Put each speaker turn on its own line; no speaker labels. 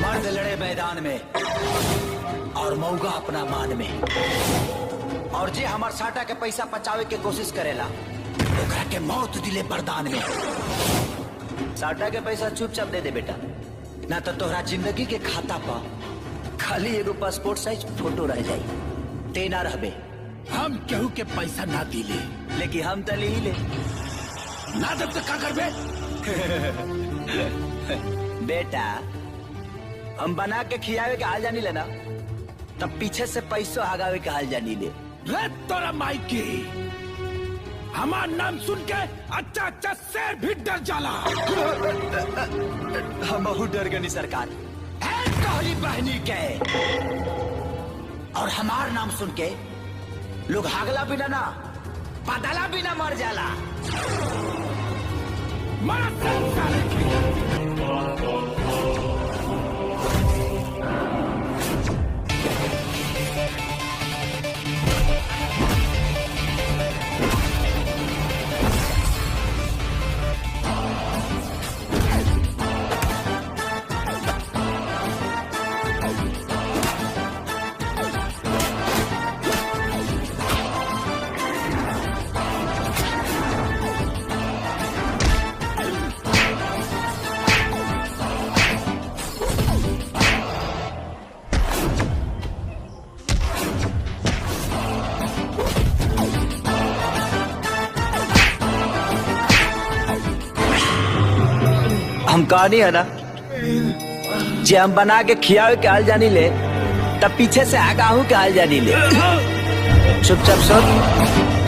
मर्द लड़े मैदान में और मौगा अपना मान में, और जे हमार साटा के पैसा पचावे के कोशिश करेला ओकरा के मौत दिले बरदान में। साटा के पैसा चुपचाप दे दे बेटा, ना तो तोहरा जिंदगी के खाता पर खाली एगो पासपोर्ट साइज फोटो रह जाई। ते ना रहबे।
हम केहू के पैसा ना दिले,
लेकिन हम तो ले ही ले।
ना दब तो का करबे?
बेटा हम बना के खियावे के हाल जानी लेना, तब पीछे से पैसों हगावे के हाल जानी ले।
रे तोरा माई की हमार नाम सुन के अच्छा अच्छा शेर भी डर जाला।
हम बहुत डर गनी सरकार है कहली बहनी के, और हमार नाम सुन के लोग हागला बिना ना बदला बिना मर जाला।
मरा साले की।
हम कहानी है ना, जे हम बना के खियावे के हाल जानी ले, तब पीछे से आगाहू के हाल जानी ले। चुपचाप सुन।